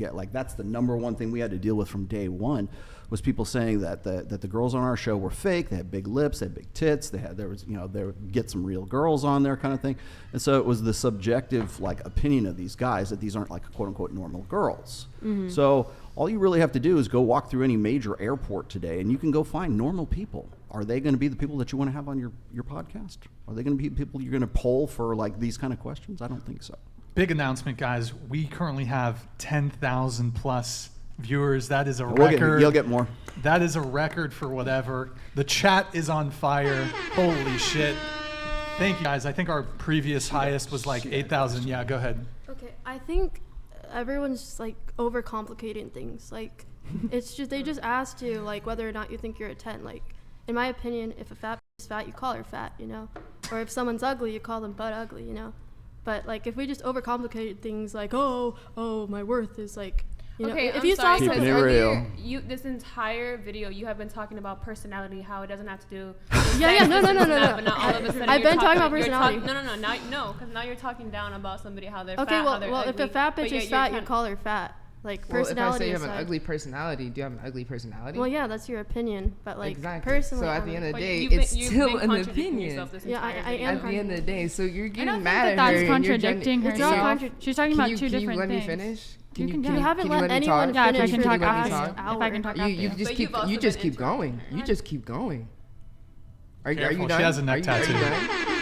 forget. Like, that's the number one thing we had to deal with from day one, was people saying that the girls on our show were fake. They had big lips, they had big tits, there would get some real girls on there kind of thing. And so it was the subjective like opinion of these guys that these aren't like quote unquote normal girls. Mm-hmm. So all you really have to do is go walk through any major airport today and you can go find normal people. Are they going to be the people that you want to have on your podcast? Are they going to be people you're going to poll for like these kind of questions? I don't think so. Big announcement, guys. We currently have 10,000 plus viewers. That is a record. You'll get more. That is a record for whatever. The chat is on fire. Holy shit. Thank you, guys. I think our previous highest was like 8,000. Yeah, go ahead. Okay, I think everyone's just like overcomplicating things. Like, it's just, they just asked you like whether or not you think you're a 10. Like, in my opinion, if a fat is fat, you call her fat, you know? Or if someone's ugly, you call them butt ugly, you know? But like, if we just overcomplicated things like, oh, my worth is like, you know, if you saw something real. This entire video, you have been talking about personality, how it doesn't have to do. Yeah, no. But now all of a sudden I've been talking about personality. No, because now you're talking down about somebody, how they're okay, fat, well, how they're well, ugly. if a fat bitch is fat, you call her fat. Like, personality. Well, if I say you have aside. an ugly personality, do you have an ugly personality? Well, yeah, that's your opinion, but like exactly. personally. So at the end of the day, you've it's been still an contradicting opinion. yourself this Yeah, I entire am. At the end of the day, so you're I getting don't mad think at her. that's contradicting herself. She's talking about two different things. Can you let me finish? You haven't let me anyone talk? finish. Yeah, if I can talk for after. If I can talk You after. just keep going. You just keep going. Are you done? She has a neck tattoo.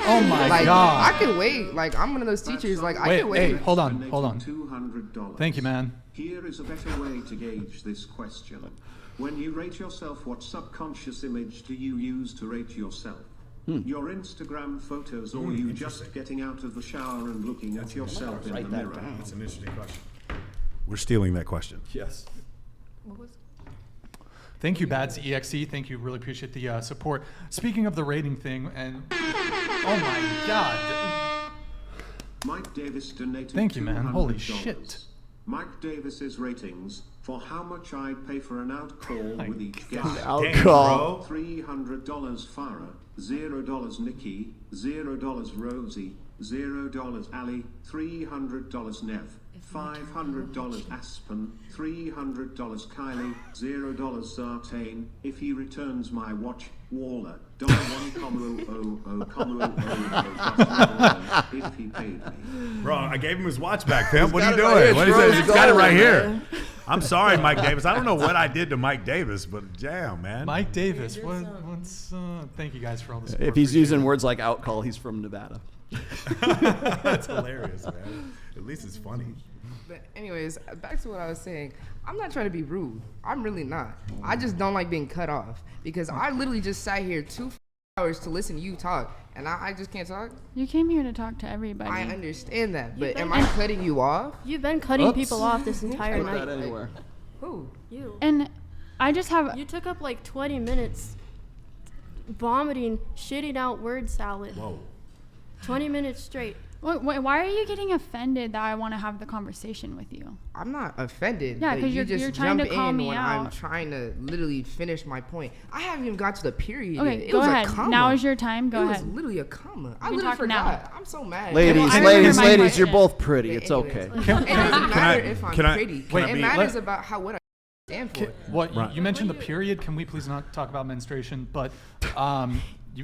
Oh my God. I can wait. Like, I'm one of those teachers. Like, I can wait. Hey, hold on. $200. Thank you, man. Here is a better way to gauge this question. When you rate yourself, what subconscious image do you use to rate yourself? Your Instagram photos, or you just getting out of the shower and looking at yourself in the mirror? That's an interesting question. We're stealing that question. Yes. What was? Thank you, Bads EXE. Thank you. Really appreciate the support. Speaking of the rating thing, and oh my God. Mike Davis donated Thank you, man. Holy $200. shit. Mike Davis's ratings for how much I'd pay for an out call with each guest. Outcall. $300 Farah, $0 Nikki, $0 Rosie, $0 Ali, $300 Nev, $500 Aspen, $300 Kylie, $0 Zartane. If he returns my watch, Waller, $1,000,000 if he paid me. Bro, I gave him his watch back, pimp. What are you got it doing? right What here. is it? He's got it right here. Man. I'm sorry, Mike Davis. I don't know what I did to Mike Davis, but damn, man. Mike Davis. What's thank you guys for all this. If he's using words like outcall, he's from Nevada. That's hilarious, man. At least it's funny. But anyways, back to what I was saying. I'm not trying to be rude. I'm really not. I just don't like being cut off because I literally just sat here 2 hours to listen to you talk, and I just can't talk. You came here to talk to everybody. I understand that, but am I cutting you off? You've been cutting people off this entire Put that night. anywhere. Who? You. And I just have. You took up like 20 minutes vomiting, shitting out word salad. Whoa. 20 minutes straight. Why are you getting offended that I want to have the conversation with you? I'm not offended. Yeah, but 'cause you you're just trying to jump call in me when I'm out. trying to literally finish my point. I haven't even got to the period yet. Okay, It go was ahead. A comma. Now is your time. Go it ahead. was literally a comma. I can literally talk forgot. now. I'm so mad. Ladies, I remember my ladies, you're question. both pretty. But it's anyways, okay. it doesn't matter if I'm can I- pretty. can I It be- matters about what I stand for. What Right. you mentioned the period. Can we please not talk about menstruation? But I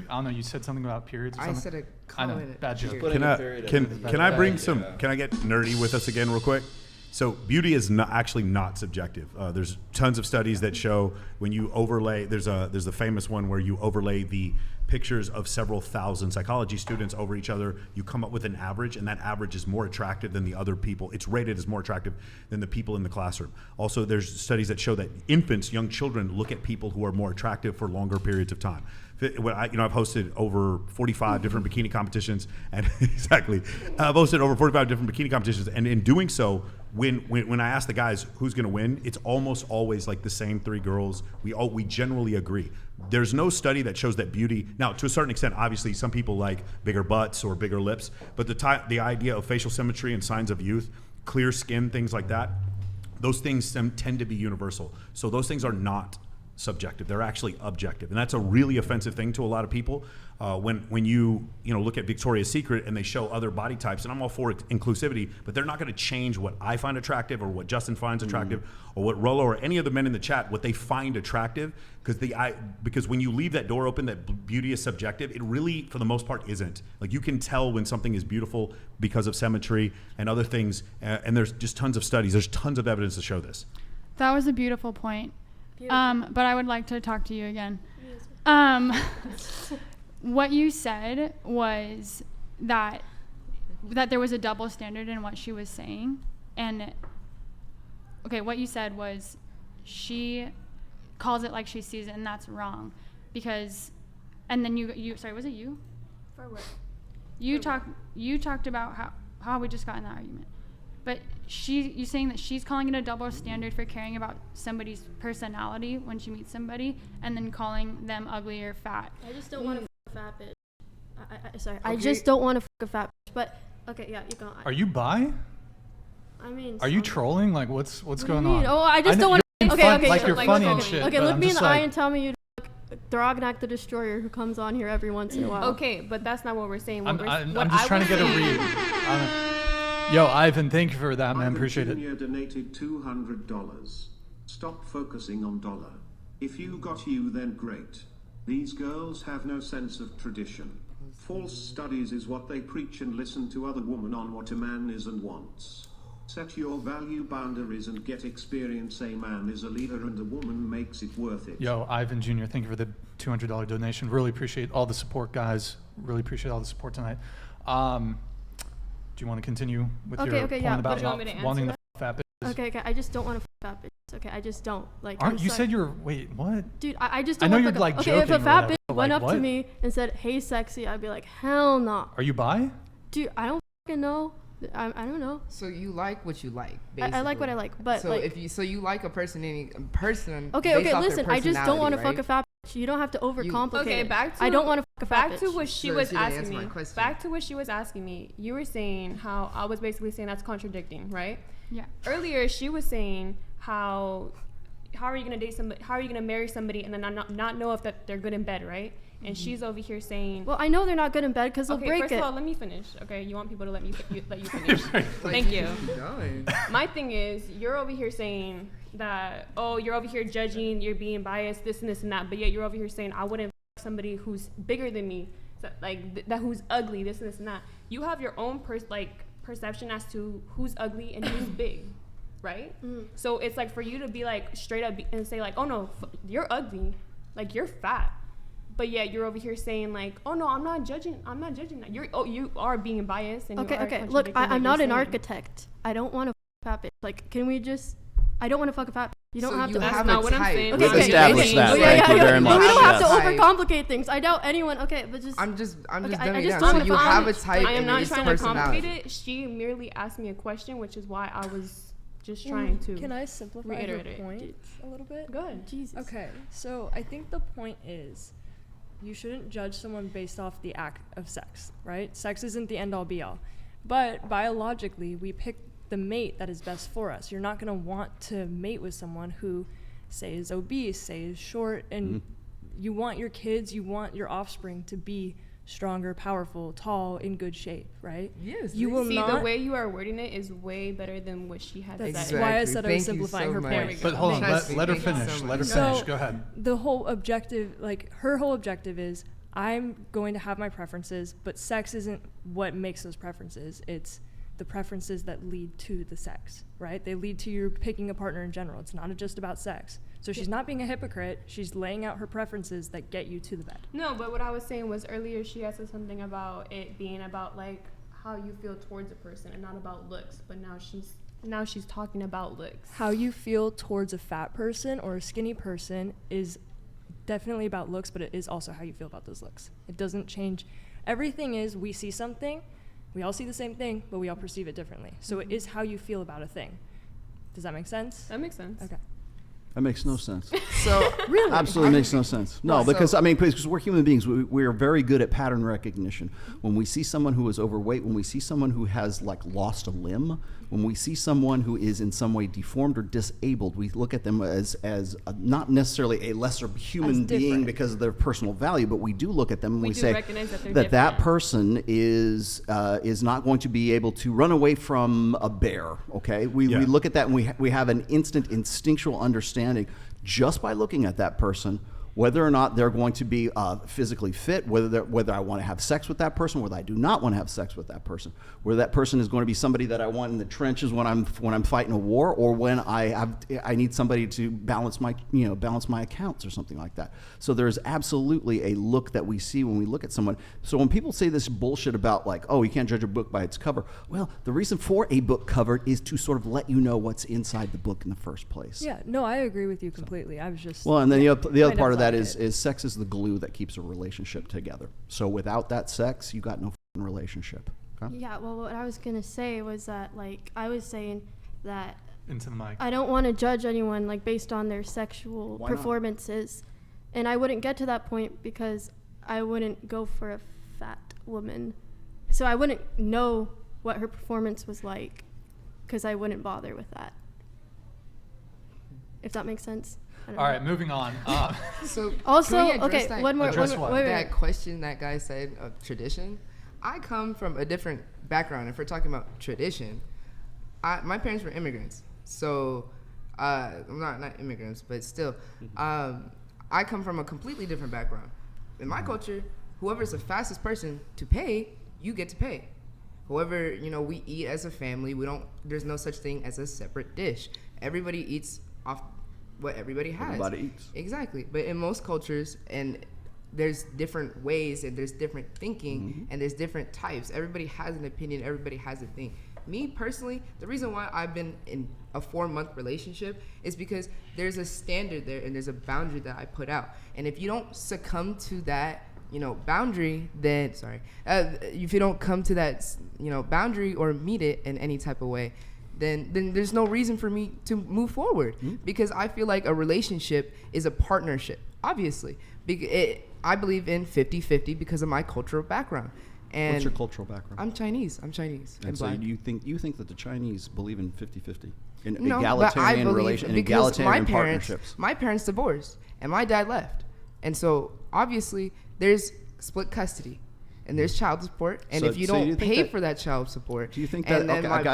don't know. You said something about periods or I something. said a I know. comma. Bad joke. Put Can in a I period can after can that. I bring some? Can I get nerdy with us again real quick? So beauty is not actually not subjective. There's tons of studies that show when you overlay. There's a famous one where you overlay the pictures of several thousand psychology students over each other. You come up with an average, and that average is more attractive than the other people. It's rated as more attractive than the people in the classroom. Also, there's studies that show that infants, young children, look at people who are more attractive for longer periods of time. I've hosted over 45 different bikini competitions, and exactly, I've hosted over 45 different bikini competitions, and in doing so, when I ask the guys who's going to win, it's almost always like the same 3 girls. We generally agree. There's no study that shows that beauty. Now, to a certain extent, obviously, some people like bigger butts or bigger lips, but the idea of facial symmetry and signs of youth, clear skin, things like that, those things tend to be universal. So those things are not subjective. They're actually objective, and that's a really offensive thing to a lot of people. When you look at Victoria's Secret and they show other body types, and I'm all for inclusivity, but they're not going to change what I find attractive or what Justin finds attractive or what Rolo or any of the men in the chat what they find attractive, because when you leave that door open that beauty is subjective, it really for the most part isn't. Like you can tell when something is beautiful because of symmetry and other things, and there's just tons of studies. There's tons of evidence to show this. That was a beautiful point. But I would like to talk to you again. What you said was that there was a double standard in what she was saying. And okay, what you said was she calls it like she sees it, and that's wrong. Because, and then you sorry, was it you? For what? You talked about how we just got in that argument. But you saying that she's calling it a double standard for caring about somebody's personality when she meets somebody, and then calling them ugly or fat. I just don't want to a fat bitch. Sorry, okay. I just don't want to a fat bitch. But okay, yeah, you go. Are you bi? I mean, are you trolling? Like, what's going on? on? Oh, I just don't want to. Okay. Like you're funny and shit. Okay, look me in the eye and tell me you Thrognak the Destroyer who comes on here every once in a while. Okay, but that's not what we're saying. I'm just trying to get a read. Yo, Ivan, thank you for that, man. Appreciate it. Jr. donated $200. Stop focusing on dollar. If you got you, then great. These girls have no sense of tradition. False studies is what they preach and listen to other women on what a man is and wants. Set your value boundaries and get experience. A man is a leader and a woman makes it worth it. Yo, Ivan Jr., thank you for the $200 donation. Really appreciate all the support, guys. Really appreciate all the support tonight. Do you want to continue with your point about wanting the fat bitches? Okay, I just don't want to fat bitches. Okay, I just don't. Like, you said you're, wait, what? Dude, I just don't I know want you're like okay, joking. if a fat bitch went like, up to me and said, hey, sexy, I'd be like, hell no. Are you bi? Dude, I don't fucking know. I don't know. So you like what you like, basically. I like what I like, but so like, if you like a person, Okay, listen, I just don't want to fuck a fat bitch. You don't have to overcomplicate. Okay, back to I don't want to fuck a fat bitch. Back to what she was asking me. Back to what she was asking me. You were saying how I was basically saying that's contradicting, right? Yeah. Earlier, she was saying how are you gonna date somebody? How are you gonna marry somebody and then not know if that they're good in bed, right? And she's over here saying, well, I know they're not good in bed because they'll break it. First of all, let me finish. Okay, you want people to let you finish. Thank you. My thing is, you're over here saying that, oh, you're over here judging, you're being biased, this and this and that, but yet you're over here saying I wouldn't f somebody who's bigger than me, so, like that who's ugly, this and this and that. You have your own perception as to who's ugly and who's big, right? So it's like for you to be like straight up and say like, oh no, you're ugly, like you're fat. But yet you're over here saying like, oh no, I'm not judging that. You are being biased. And okay. Look, I'm not an architect. I don't want to fuck a fat bitch. Like, can we just? I don't want to fuck a fat bitch. You don't have to. That's not what I'm saying. Okay, we've established that. Thank you very much. We don't have to overcomplicate things. I doubt anyone. Okay, but just. I'm just I dumbing just down. don't So you wanna have a fuck- type I am and not it's trying to personality. complicate it. She merely asked me a question, which is why I was just trying to. Can I simplify reiterate your it. point a little bit? Go ahead. Jesus. Okay, so I think the point is you shouldn't judge someone based off the act of sex, right? Sex isn't the end-all be-all. But biologically, we pick the mate that is best for us. You're not going to want to mate with someone who, say, is obese, say, is short, and you want your kids, you want your offspring to be stronger, powerful, tall, in good shape, right? Yes. You will See, not. the way you are wording it is way better than what she had That's said. why I said I was Thank you simplifying so her much. point. But hold on, Trust me, let her thank you so finish. much. Let her So- finish. Go ahead. The whole objective, like her whole objective is I'm going to have my preferences, but sex isn't what makes those preferences. It's the preferences that lead to the sex, right? They lead to you picking a partner in general. It's not just about sex. So she's not being a hypocrite. She's laying out her preferences that get you to the bed. No, but what I was saying was earlier she had said something about it being about like how you feel towards a person and not about looks. But now she's talking about looks. How you feel towards a fat person or a skinny person is definitely about looks, but it is also how you feel about those looks. It doesn't change. Everything is we see something, we all see the same thing, but we all perceive it differently. So it is how you feel about a thing. Does that make sense? That makes sense. Okay. That makes no sense. So really, absolutely makes no sense. No, because because we're human beings, we are very good at pattern recognition. When we see someone who is overweight, when we see someone who has like lost a limb, when we see someone who is in some way deformed or disabled, we look at them as not necessarily a lesser human being because of their personal value, but we do look at them and we say that person is not going to be able to run away from a bear. Okay, we look at that and we have an instant instinctual understanding just by looking at that person, whether or not they're going to be physically fit, whether I want to have sex with that person, whether I do not want to have sex with that person, whether that person is going to be somebody that I want in the trenches when I'm fighting a war, or when I need somebody to balance my accounts or something like that. So there's absolutely a look that we see when we look at someone. So when people say this bullshit about like, oh, you can't judge a book by its cover, well, the reason for a book cover is to sort of let you know what's inside the book in the first place. Yeah, no, I agree with you completely. I was just and then the other part of that is sex is the glue that keeps a relationship together. So without that sex, you got no relationship. Okay? Yeah, well, what I was going to say was that, like, I was saying that into the mic. I don't want to judge anyone, like, based on their sexual performances. And I wouldn't get to that point because I wouldn't go for a fat woman. So I wouldn't know what her performance was like because I wouldn't bother with that. If that makes sense. All right, moving on. So also, okay, one more. That question that guy said of tradition. I come from a different background. If we're talking about tradition, my parents were immigrants. So I'm not immigrants, but still, I come from a completely different background. In my culture, whoever's the fastest person to pay, you get to pay. However, we eat as a family. There's no such thing as a separate dish. Everybody eats off what everybody has. Everybody eats. Exactly. But in most cultures, and there's different ways, and there's different thinking, and there's different types. Everybody has an opinion. Everybody has a thing. Me, personally, the reason why I've been in a 4-month relationship is because there's a standard there, and there's a boundary that I put out. And if you don't succumb to that, boundary, then, if you don't come to that, boundary or meet it in any type of way, then there's no reason for me to move forward, because I feel like a relationship is a partnership, obviously. I believe in 50-50 because of my cultural background. And what's your cultural background? I'm Chinese. And so you think that the Chinese believe in 50-50? No, egalitarian relation, and egalitarian partnerships. My parents divorced, and my dad left. And so, obviously, there's split custody. And there's child support, and if you don't pay for that child support, do you think that